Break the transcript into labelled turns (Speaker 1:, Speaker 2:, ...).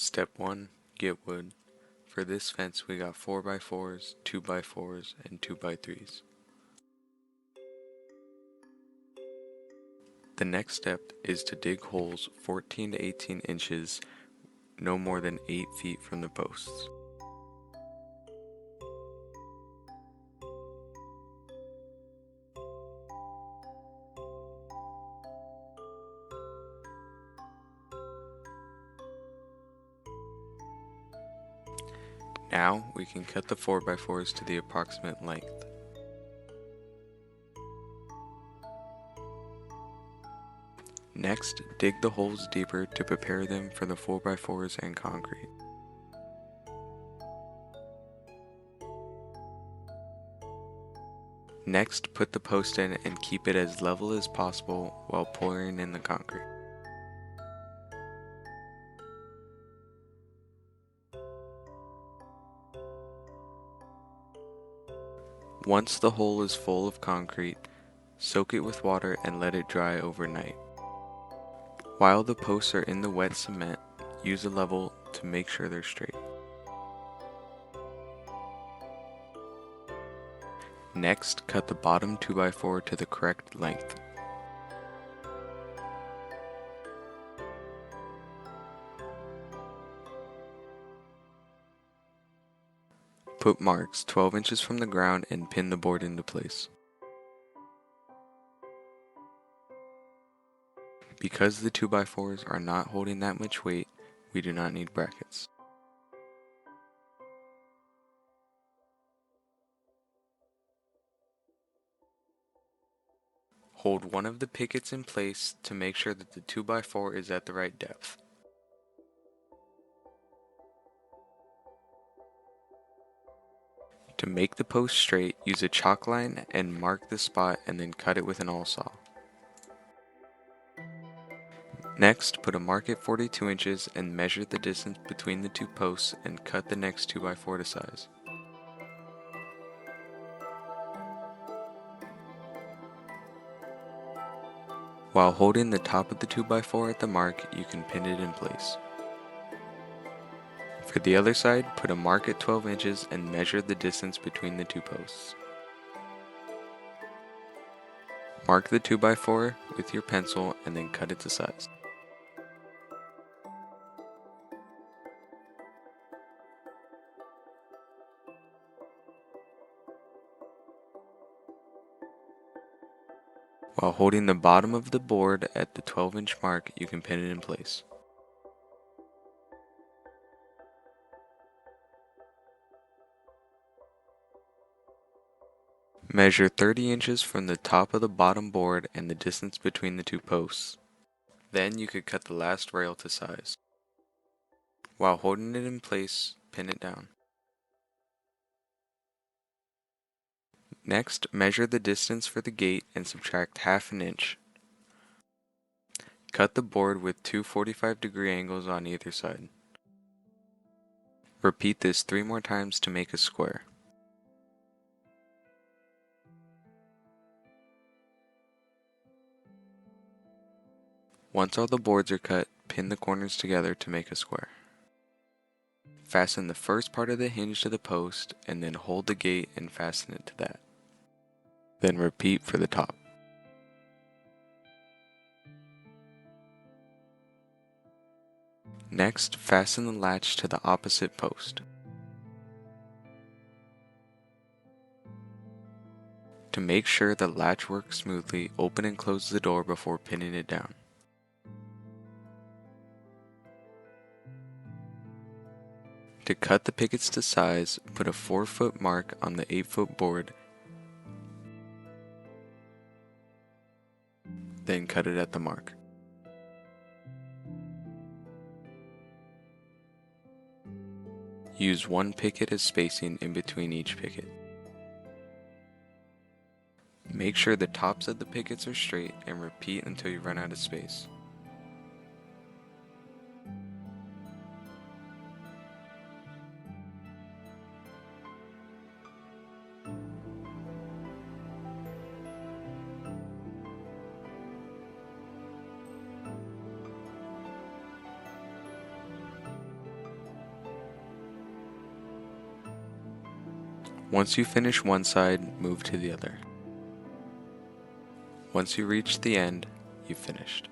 Speaker 1: Step 1. Get wood. For this fence we got 4x4s, 2x4s, and 2x3s. The next step is to dig holes 14 to 18 inches, no more than 8 feet from the posts. Now we can cut the 4x4s to the approximate length. Next, dig the holes deeper to prepare them for the 4x4s and concrete. Next, put the post in and keep it as level as possible while pouring in the concrete. Once the hole is full of concrete, soak it with water and let it dry overnight. While the posts are in the wet cement, use a level to make sure they're straight. Next, cut the bottom 2x4 to the correct length. Put marks 12 inches from the ground and pin the board into place. Because the 2x4s are not holding that much weight, we do not need brackets. Hold one of the pickets in place to make sure that the 2x4 is at the right depth. To make the post straight, use a chalk line and mark the spot and then cut it with an awl saw. Next, put a mark at 42 inches and measure the distance between the two posts and cut the next 2x4 to size. While holding the top of the 2x4 at the mark, you can pin it in place. For the other side, put a mark at 12 inches and measure the distance between the two posts. Mark the 2x4 with your pencil and then cut it to size. While holding the bottom of the board at the 12-inch mark, you can pin it in place. Measure 30 inches from the top of the bottom board and the distance between the two posts. Then you could cut the last rail to size. While holding it in place, pin it down. Next, measure the distance for the gate and subtract half an inch. Cut the board with two 45-degree angles on either side. Repeat this 3 more times to make a square. Once all the boards are cut, pin the corners together to make a square. Fasten the first part of the hinge to the post and then hold the gate and fasten it to that. Then repeat for the top. Next, fasten the latch to the opposite post. To make sure the latch works smoothly, open and close the door before pinning it down. To cut the pickets to size, put a 4-foot mark on the 8-foot board, then cut it at the mark. Use 1 picket as spacing in between each picket. Make sure the tops of the pickets are straight and repeat until you run out of space. Once you finish one side, move to the other. Once you reach the end, you've finished.